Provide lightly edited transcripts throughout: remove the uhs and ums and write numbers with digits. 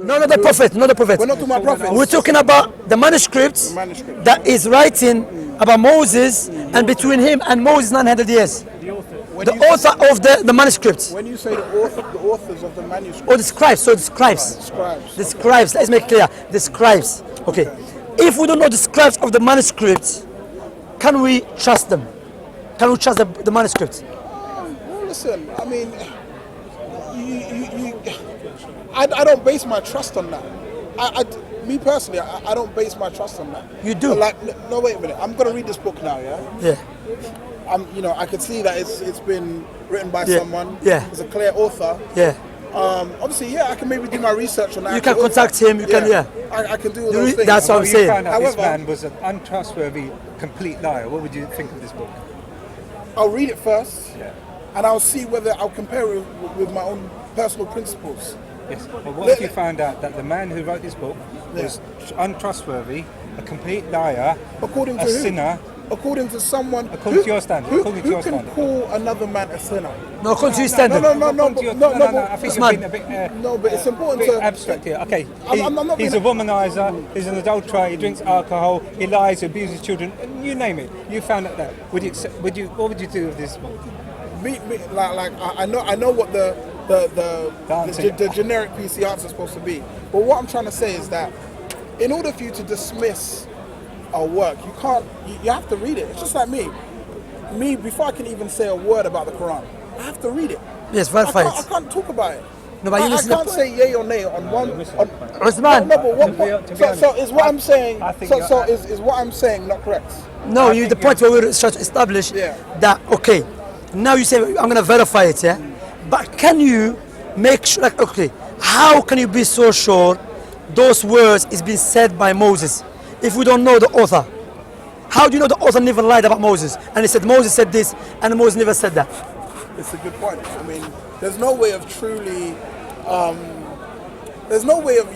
No, not the prophet, not the prophet. We're not talking about prophets. We're talking about the manuscript that is writing about Moses, and between him and Moses 900 years. The author of the manuscript. When you say the authors of the manuscript. Or the scribes, so the scribes. The scribes, let's make clear. The scribes. Okay. If we don't know the scribes of the manuscript, can we trust them? Can we trust the manuscript? Well, listen, I mean, I don't base my trust on that. Me personally, I don't base my trust on that. You do? Like, no, wait a minute. I'm gonna read this book now, yeah. Yeah. I can see that it's been written by someone. Yeah. It's a clear author. Yeah. Obviously, yeah, I can maybe do my research on that. You can contact him. You can, yeah. I can do all those things. That's what I'm saying. You found out this man was an untrustworthy, complete liar. What would you think of this book? I'll read it first, and I'll see whether I'll compare it with my own personal principles. Yes. But what if you found out that the man who wrote this book was untrustworthy, a complete liar, according to a sinner? According to someone. According to your standard. Who can call another man a sinner? No, according to your standard. No. I think you're being a bit. No, but it's important to abstract here. Okay. He's a being womanizer. He's an adulterer. He drinks alcohol. He lies. He abuses children. You name it. You found out that. What would you do with this book? I know what the generic PC answer is supposed to be. But what I'm trying to say is that in order for you to dismiss a work, you have to read it. It's just like me, before I can even say a word about the Quran, I have to read it. Yes, verify it. I can't talk about it. No, but I can't say yay or nay on one. Osman. No, but so is what I'm saying. Is what I'm saying not correct? No, the point where we're trying to establish that, okay, now you say I'm gonna verify it, yeah? But can you make sure, like, okay, how can you be so sure those words is being said by Moses if we don't know the author? How do you know the author never lied about Moses and he said Moses said this and Moses never said that? It's a good point. I mean, there's no way of truly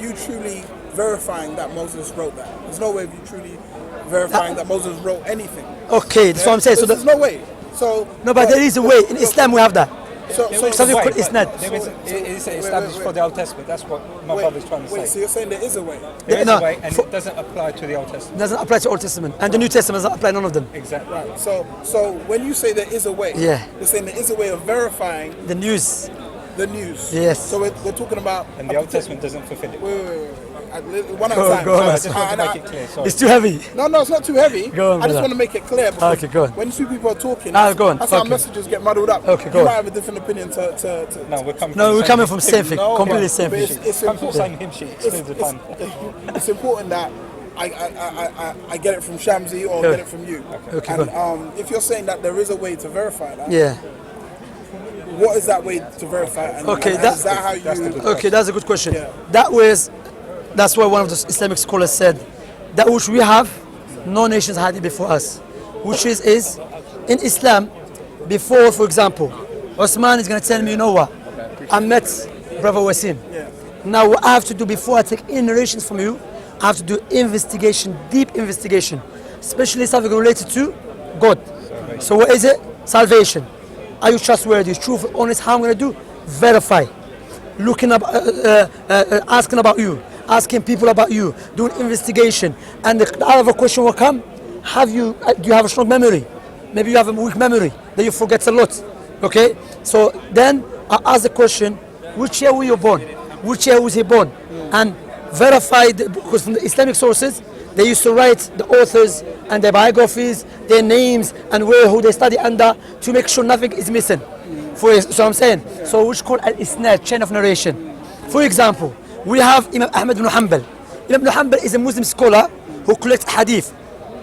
you truly verifying that Moses wrote that. There's no way of you truly verifying that Moses wrote anything. Okay, that's what I'm saying. So there's no way. So no, but there is a way. In Islam we have that. Something called isnad. It's established for the Old Testament. That's what my brother's trying to say. So you're saying there is a way? There is a way, and it doesn't apply to the Old Testament. It doesn't apply to Old Testament, and the New Testament doesn't apply none of them. Exactly. Right. So when you say there is a way, you're saying there is a way of verifying the news. The news. Yes. So we're talking about. And the Old Testament doesn't fulfill it. Wait. One at a time. I just want to make it clear. Sorry. It's too heavy. No, it's not too heavy. Go on, I just want to make it clear. Okay, go on. When two people are talking, go on. that's how messages get muddled up. Okay, go you on. might have a different opinion to No, we're coming from same thing. Completely same thing. It's important. It's important that I get it from Shamsi or get it from you. Okay, and if you're saying that there is a way to verify that, what is that way to verify it? Is that how you? Okay, that's a good question. That's why one of the Islamic scholars said that which we have, no nations had it before us. Which is in Islam, before, for example, Osman is going to tell me, you know what, I met Brother Wasim. Now what I have to do before I take any narrations from you, I have to do investigation, deep investigation, especially something related to God. So what is it? Salvation. Are you trustworthy, truthful, honest? How I'm going to do? Verify. Looking up, asking about you. Asking people about you, doing investigation, and the other question will come: do you have a strong memory? Maybe you have a weak memory that you forget a lot. Okay, so then I ask the question: which year were you born? Which year was he born? And verify because from the Islamic sources they used to write the authors and their biographies, their names, and who they study under to make sure nothing is missing. So I'm saying, so which called al-isnad, chain of narration. For example, we have Imam Ahmad ibn Hanbal. Imam ibn Hanbal is a Muslim scholar who collects hadith.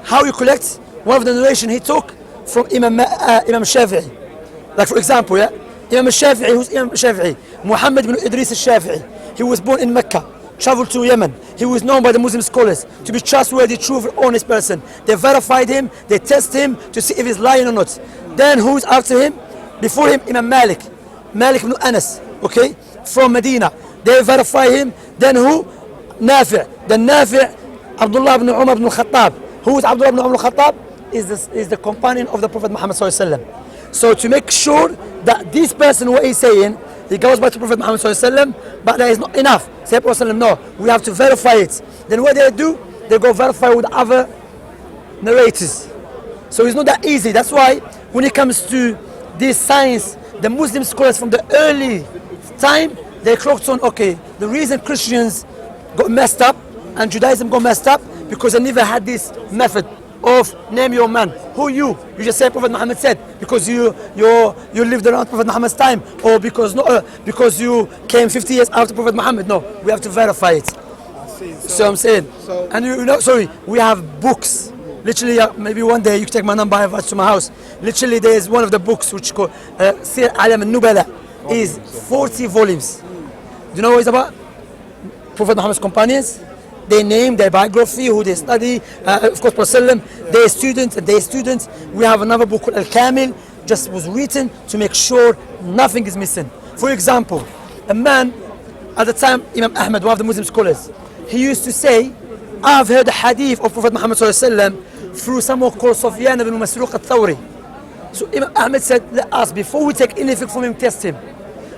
How he collects? One of the narration he took from Imam Shafi'i. Like for example, Imam Shafi'i, who's Imam Shafi'i? Muhammad ibn Idris al-Shafi'i. He was born in Mecca, traveled to Yemen. He was known by the Muslim scholars to be trustworthy, truthful, honest person. They verified him, they test him to see if he's lying or not. Then who's after him? Before him, Imam Malik ibn Anas, okay, from Medina. They verify him. Then who? Nafi'. Then Nafi', Abdullah ibn Umar ibn al-Khattab. Who is Abdullah ibn Umar al-Khattab? Is the companion of the Prophet Muhammad sallallahu alaihi wasallam. So to make sure that this person, what he's saying, It goes back to Prophet Muhammad ﷺ, but that is not enough. Say Prophet ﷺ, no, we have to verify it. Then what they do, they go verify with other narrators. So it's not that easy. That's why when it comes to this science, the Muslim scholars from the early time, they clocked on, okay, the reason Christians got messed up and Judaism got messed up because they never had this method of name your man. Who you? You just say Prophet Muhammad said because you lived around Prophet Muhammad's time, or because you came 50 years after Prophet Muhammad. No, we have to verify it. I see. So I'm saying, and you know, sorry, we have books. Literally, maybe one day you can take my number, invite to my house. Literally, there is one of the books which called Sir Alam al-Nubala, is 40 volumes. Do you know what it's about? Prophet Muhammad's companions. They name their biography, who they study, of course, Prophet their students and their students. We have another book called Al-Kamil, just was written to make sure nothing is missing. For example, a man, at the time, Imam Ahmad, one of the Muslim scholars, he used to say, I've heard a hadith of Prophet Muhammad through someone called Sufyan ibn Masruq al-Thawri. So Imam Ahmad said, let us, before we take anything from him, test him.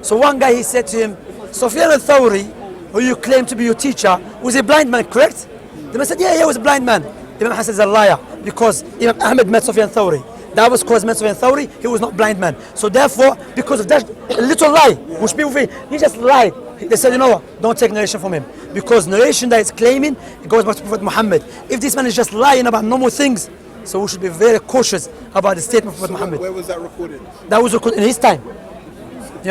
So one guy, he said to him, Sufyan al-Thawri, who you claim to be your teacher, was a blind man, correct? The man said, yeah, he was a blind man. Imam Hassan is a liar because Imam Ahmed met Sufyan Thawri. That was because met Sufyan Thawri, he was not blind man. So therefore, because of that little lie, which people think, he just lied. They said, you know what, don't take narration from him. Because narration that is claiming, it goes back to Prophet Muhammad. If this man is just lying about normal things, so we should be very cautious about the statement of Prophet Muhammad. Where was that recorded? That was recorded in his time.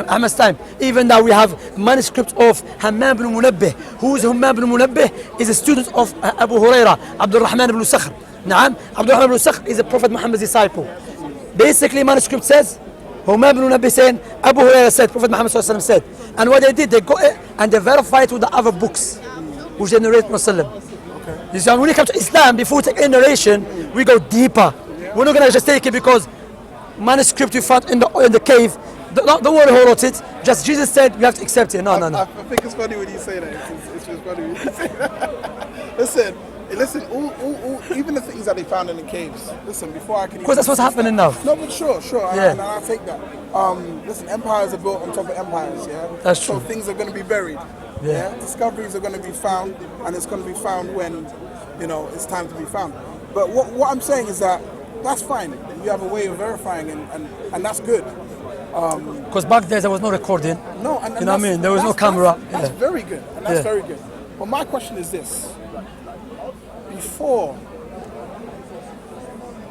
Ahmad's time. Even now we have manuscript of Hammam ibn Munabbih. Who is Hammam ibn Munabbih? Is a student of Abu Huraira, Abdul Rahman ibn Sakhr. Naam, Abdul Rahman ibn Sakhr is a Prophet Muhammad's disciple. Basically, manuscript says, Hammam ibn Munabbih saying, Abu Huraira said, Prophet Muhammad said. And what they did, they got it and they verified it with the other books, which they narrate Muslim. Okay. You see, when it comes to Islam, before we take any narration, we go deeper. We're not going to just take it because manuscript you found in the cave. Don't worry who wrote it. Just Jesus said we have to accept it. No. I think it's funny when you say that. It's just funny when you say that. Listen. All, even the things that they found in the caves. Listen, before I can. Because that's what's happening now. No, but sure. Yeah. And I take that. Listen, empires are built on top of empires. Yeah. That's true. So things are going to be buried. Yeah. Discoveries are going to be found, and it's going to be found when, it's time to be found. But what I'm saying is that that's fine. You have a way of verifying, and that's good. Because back there was no recording. No, and you know what I mean? There was no camera. That's very good, and that's very good. But my question is this: before,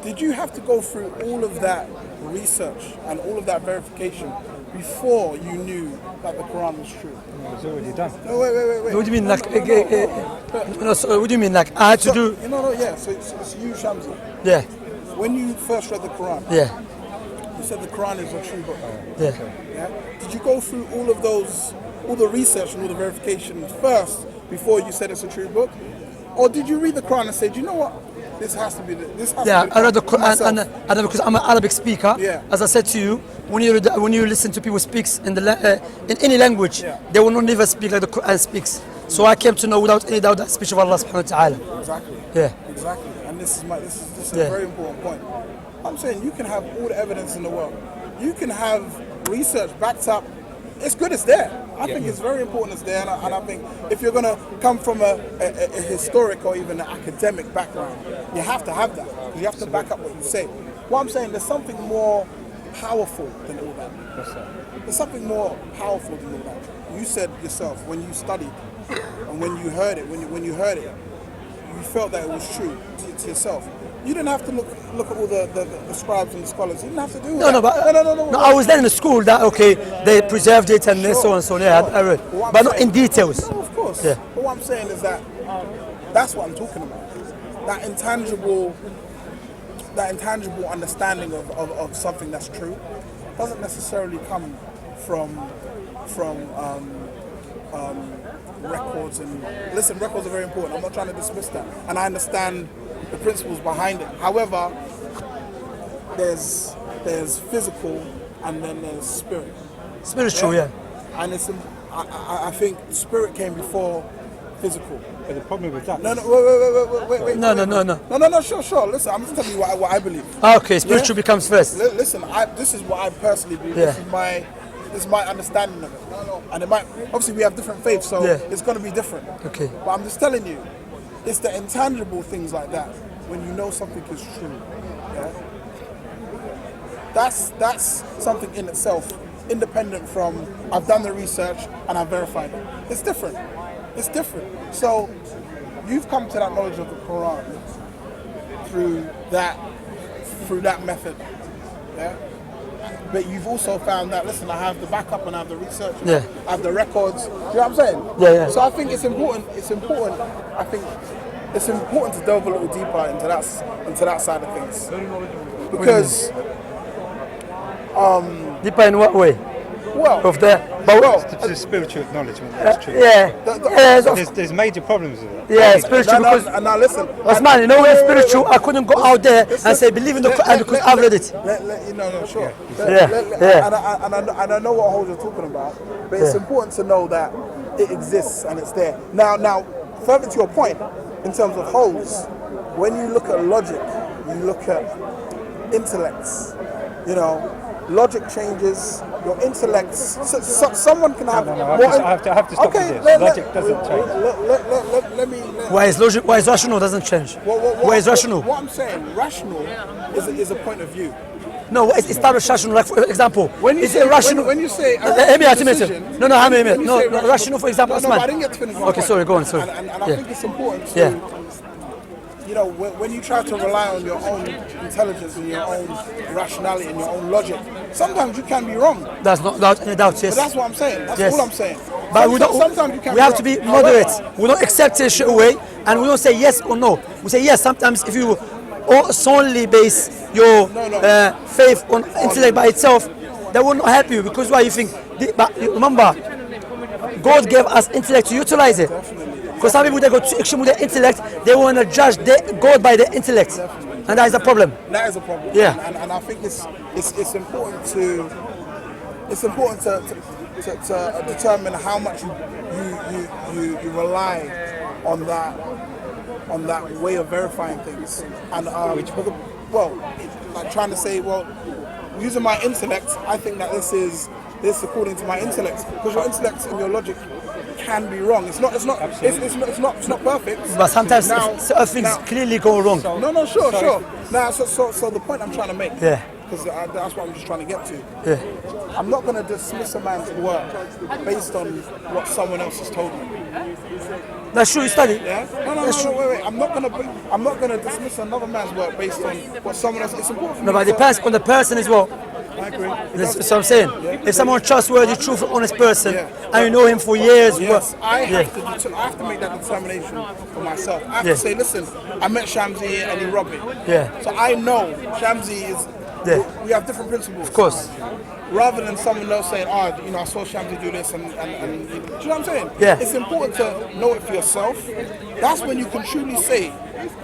did you have to go through all of that research and all of that verification before you knew that the Quran was true? It was already done. No, wait. What do you mean, like? What do you mean, like? I had to do? Yeah. So it's you, Shamsi. Yeah. When you first read the Quran. Yeah. You said the Quran is a true book. Yeah. Did you go through all the research and all the verification first before you said it's a true book, or did you read the Quran and say, you know what, this has to be this? I read the Quran, and because I'm an Arabic speaker. Yeah. As I said to you, when you listen to people speaks in any language, they will not never speak like the Quran speaks. So I came to know without any doubt that speech of Allah Subhanahu wa Taala. Exactly. Yeah. Exactly. And this is a very important point. I'm saying you can have all the evidence in the world. You can have research backed up. It's good it's there. I think it's very important it's there. And I think if you're going to come from a historic or even an academic background, you have to have that. You have to back up what you say. What I'm saying, there's something more powerful than all that. There's something more powerful than all that. You said yourself, when you studied and when you heard it, when you heard it, you felt that it was true to yourself. You didn't have to look at all the scribes and the scholars. You didn't have to do that. No, I was there in the school that, okay, they preserved it and so on, so yeah, I read. But not in details. No, of course. Yeah. But what I'm saying is that that's what I'm talking about. That intangible understanding of something that's true doesn't necessarily come from records. And listen, records are very important. I'm not trying to dismiss that, and I understand the principles behind it. However, there's physical and then there's spirit. Spiritual, yeah. And I think spirit came before physical. But the problem with that. No, wait. No, sure. Listen, I'm just telling you what I believe. Okay, spiritual becomes first. Listen, this is what I personally believe. Yeah. This is my this is my understanding of it, and it might obviously we have different faiths, so Yeah. it's going to be different. Okay. But I'm just telling you, it's the intangible things like that when you know something is true. Yeah? That's something in itself, independent from I've done the research and I've verified it. It's different. It's different. So you've come to that knowledge of the Quran through that method. Yeah? But you've also found that, listen, I have the backup and I have the research, Yeah. I have the records. Do you know what I'm saying? Yeah, yeah. So I think it's important, I think it's important to delve a little deeper into that side of things. Because, Deeper in what way? well, Of the, It's a spiritual acknowledgement, that's true. yeah, There's major problems with it. yeah, spiritual because. now listen. Osman, you know when spiritual, I couldn't go out there and say believe in the Quran because I've read it. No, sure. Yeah. And I know what holes you're talking about, but it's important to know that it exists and it's there. Now, further to your point, in terms of holes, when you look at logic, you look at intellects. You know, logic changes. Your intellect. Someone can have. No, I have to stop Okay, with this. Logic doesn't change. Let me. Why is logic? Why is rational doesn't change? Why is rational? What I'm saying, rational is a point of view. No, what is established rational? Like for example, When you is say, it rational? when you say No, no, how many minutes? No, rational, for example, no, but I Osman. didn't get to finish my Okay, point. sorry, go on, sorry. And I Yeah. think it's important to, Yeah. you know, when you try to rely on your own intelligence and your own rationality and your own logic, sometimes you can be wrong. That's not without any doubt, But yes. that's what I'm saying. That's Yes. all I'm saying. But we don't. Sometimes you can We have to wrong. be moderate. However, We don't accept it straight away, and we don't say yes or no. We say yes. Sometimes if you solely base your faith on intellect by itself, that will not help you because why you think. But remember, God gave us intellect to utilize it. Because some people they go too extreme with their intellect, they want to judge God by their intellect, and that is a problem. That is a problem. Yeah. And I think it's important to determine how much you rely on that way of verifying things. And like trying to say, well, using my intellect, I think that this according to my intellect, because your intellect and your logic can be wrong. It's not perfect. But sometimes certain things now- clearly go wrong. No, sure. Now, so the point I'm trying to make, Yeah. because that's what I'm just trying to get to. Yeah. I'm not going to dismiss a man's work based on what someone else has told me. That's true. You study. Yeah? No, wait. I'm not going to dismiss another man's work based on what someone else. It's important for No, me but it to- depends on the person as well. I agree. That's what I'm saying. If someone trustworthy, truthful, honest person, Yeah. and you know him for years, Yes, I yeah. have to make that determination for myself. I have Yeah. to say, listen, I met Shamsi and he robbed me. Yeah. So I know Shamsi is. Yeah. We have different principles. Of course. Rather than someone else saying, I saw Shamsi do this, and do you know what I'm saying? Yeah. It's important to know it for yourself. That's when you can truly say,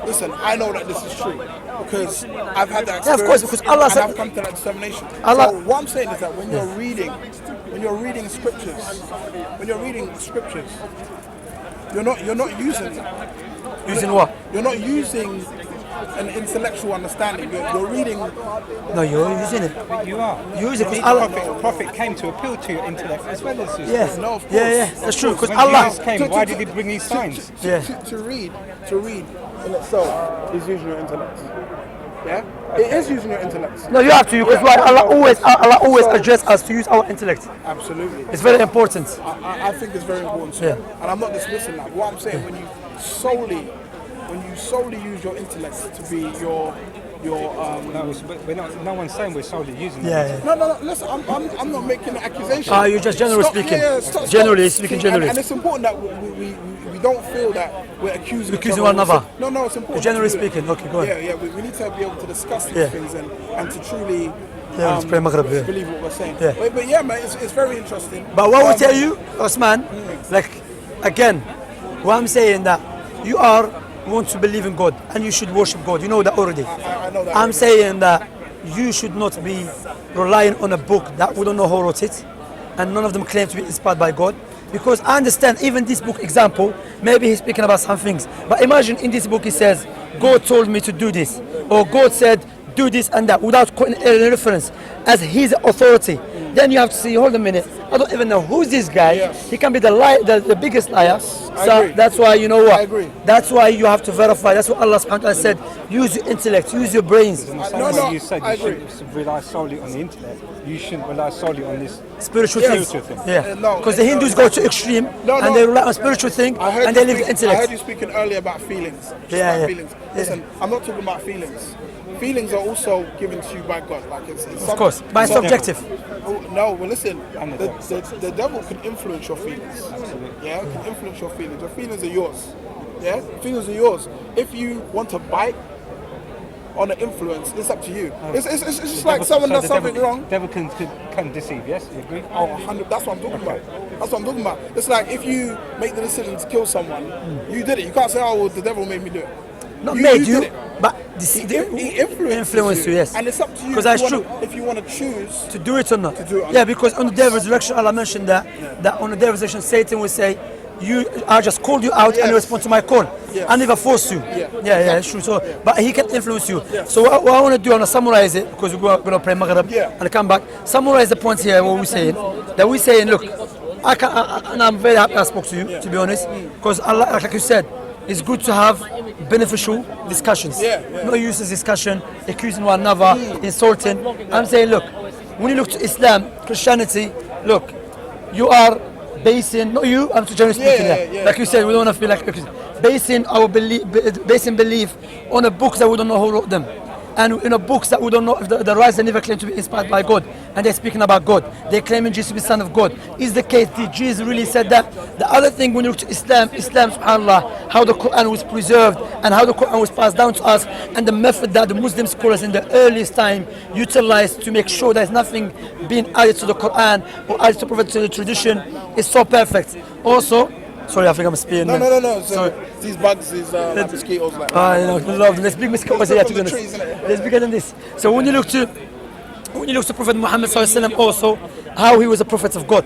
listen, I know that this is true because I've had that experience. Yeah, of course, because Allah and said- I've come to that determination. Allah- So what I'm saying is that when you're reading scriptures, you're not using Using what? You're not using an intellectual understanding. You're reading. No, you're using it. You are. You use it The because Allah. Prophet came to appeal to your intellect as well as your Yeah. No, of course. Yeah. That's true. Because When Allah. Jesus came, why did he bring these signs? Yeah. To read in itself is using your intellect. Yeah, it is using your intellect. No, you have to. Because why? Allah always address us to use our intellect. Absolutely. It's very important. I think it's very important. Too. Yeah. And I'm not dismissing that. What I'm saying, when you solely use your intellect to be your No one's saying we're solely using it. Yeah. No. Listen, I'm not making an accusation. You're just generally speaking. Generally speaking, generally. And it's important that we don't feel that we're accusing one another. No, it's important. Generally to do that. speaking. Okay, go on. Yeah. We need to be able to discuss these Yeah. things and to truly let's pray Maghrib, yeah. believe what we're saying. Yeah. But yeah, man, it's very interesting. But what we tell you, Osman, like again, what I'm saying that you want to believe in God and you should worship God. You know that already. I know that. I'm saying that you should not be relying on a book that we don't know who wrote it, and none of them claim to be inspired by God. Because I understand, even this book example, maybe he's speaking about some things. But imagine in this book he says, God told me to do this, or God said, do this and that, without any reference, as his authority. then you have to see, hold a minute, I don't even know who's this guy. Yes. He can be the biggest liar. I So agree. that's why, you know what? I agree. That's why you have to verify. That's what Allah subhanahu wa ta'ala said. Use your intellect, use your brains. In the same No, way no, you said I you agree. shouldn't rely solely on the intellect, you shouldn't rely solely on this. Spiritual Yes. things. Spiritual thing. Yeah. No, Because the Hindus go to extreme No, and no. they rely on spiritual thing I heard and you they leave the speak- I intellect. heard you speaking earlier about feelings. Just Yeah, about yeah. feelings. Yeah. Listen, I'm not talking about feelings. Feelings are also given to you by God. Like it's Of course, but it's subjective. No, well, listen. And the The devil can influence your feelings. Yeah, it can influence your feelings. Your feelings are yours. Yeah, feelings are yours. If you want to bite on an influence, it's up to you. It's just like someone does something wrong. Devil can deceive, yes? You agree? Oh, 100. That's what I'm talking about. That's what I'm talking about. It's like if you make the decision to kill someone, you did it. You can't say, "Oh, well, the devil made me do it." Not You made did you, it. but He influenced influence you, yes. And it's up to you. Because if that's you true. wanna- If you want to choose. To do it or not. do it or Yeah, not. because on the day of resurrection, Allah mentioned that on the day of resurrection, Satan will say, I just called you out and you Yes. respond to my call. Yes. I never forced you. Yeah. It's true. So, but he can influence you. So what I want to do, I want to summarize it because we're going to pray Maghrib Yeah. and come back. Summarize the points here, what we're saying. That we're saying, look, and I'm very happy I spoke to you, to be honest, because Allah, like you said, it's good to have beneficial discussions. Yeah. No useless discussion, accusing one another, insulting. I'm saying, look, when you look to Islam, Christianity, look, you are basing, not you, I'm generally speaking, Yeah. like you said, we don't want to feel like basing our belief on a book that we don't know who wrote them. And in a books that we don't know if the writers never claim to be inspired by God, and they're speaking about God. They're claiming Jesus to be Son of God. Is the case? Did Jesus really said that? The other thing when you look to Islam, subhanAllah, how the Quran was preserved and how the Quran was passed down to us, and the method that the Muslim scholars in the earliest time utilized to make sure there's nothing being added to the Quran or added to prophetic tradition is so perfect. Also, sorry, I think I'm speaking. No. Sorry. These bugs, these like mosquitoes, like. You know, we love them. Let's big mosquitoes here, to be honest. Trees, innit? Let's bigger than this. So when you look to Prophet Muhammad sallallahu alaihi wasallam, also how he was a prophet of God.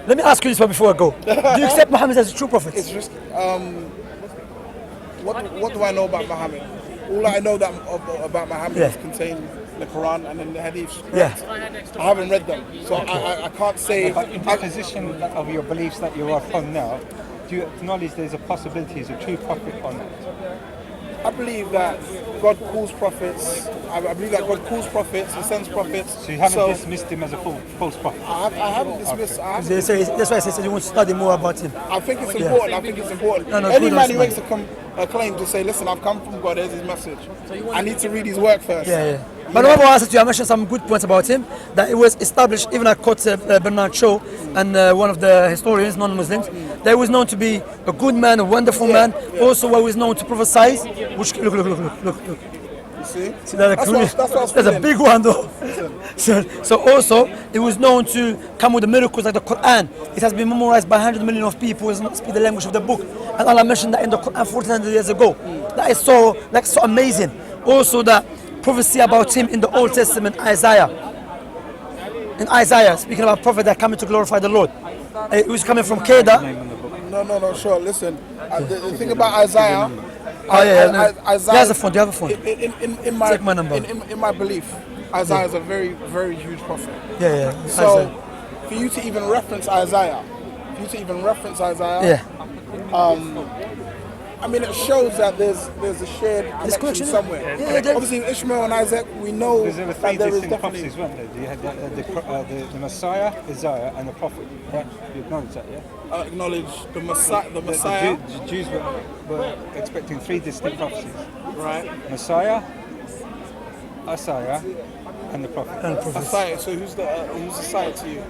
Let me ask you this one before I go. Do you accept Muhammad as a true prophet? It's just what do I know about Muhammad? All I know about Muhammad is contained in the Quran and in the Hadiths. Yeah. I haven't read them, so I can't say. But in the position of your beliefs that you're upon now, do you acknowledge there's a possibility he's a true prophet or not? I believe that God calls prophets. I believe that God calls prophets and sends prophets. So you haven't dismissed him as a false prophet? I haven't dismissed. That's why I said you want to study more about him. I think it's important. I think it's important. No, Any good man who answer, makes a claim to say, "Listen, I've come from God. Here's His message. I need to read His work first." Yeah. But remember, I said to you, I mentioned some good points about him. That it was established, even I quote Bernard Shaw and one of the historians, non-Muslims, that he was known to be a good man, a wonderful man. Also, he was known to prophesy. Which look. You see? See That's what I was that's a feeling. big one though. So also, it was known to come with the miracles like the Quran. It has been memorized by 100 million of people who not speak the language of the book. And Allah mentioned that in the Quran 1400 years ago. That is so amazing. Also, the prophecy about him in the Old Testament, Isaiah. In Isaiah, speaking about prophet that coming to glorify the Lord. He was coming from Kedah. No, sure. Listen, the thing about Isaiah. Isaiah. You have a phone. Do you have a phone? In my Take my number. In my belief, Isaiah is a very, very huge prophet. Yeah. So, Isaiah. for you to even reference Isaiah, Yeah. I mean, it shows that there's a shared connection somewhere. Yeah, there- Obviously, Ishmael and Isaac, we know There were that three there is distinct definitely. prophecies, weren't there? You had the Messiah, Isaiah, and the prophet. Yeah? You acknowledge that, yeah? Acknowledge the Messiah. The Jews were expecting three distinct prophecies. Right. Messiah, Isaiah, and the prophet. Messiah. So who's the side to you?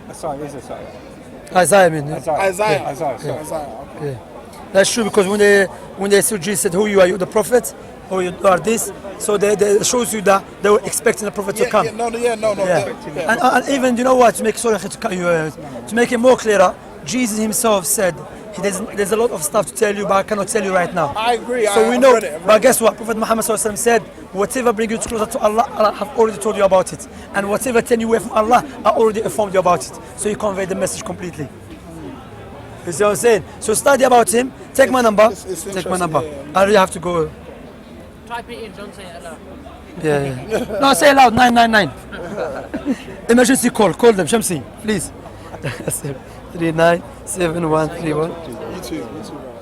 Isaiah is Isaiah. Isaiah, I mean. Yeah. Isaiah. Sorry. Isaiah. Okay. That's true, because when they saw Jesus said, "Who you are? You the prophet, or you are this?" So they shows you that they were expecting the prophet to come. No. Yeah. And even, you know what, to make to make it more clearer, Jesus himself said, there's a lot of stuff to tell you, but I cannot tell you right now. I agree. So we I've know, read it. but guess what? Prophet Muhammad said, whatever brings you closer to Allah, I have already told you about it. And whatever turn you away from Allah, I already informed you about it. So you convey the message completely. You see what I'm saying? So study about him, take my number, it's take my number. interesting, I really have to go. Type it in, don't say hello. Yeah. No, say it loud. 999. Emergency call. Call them. Shamsi, please. 397131. You too.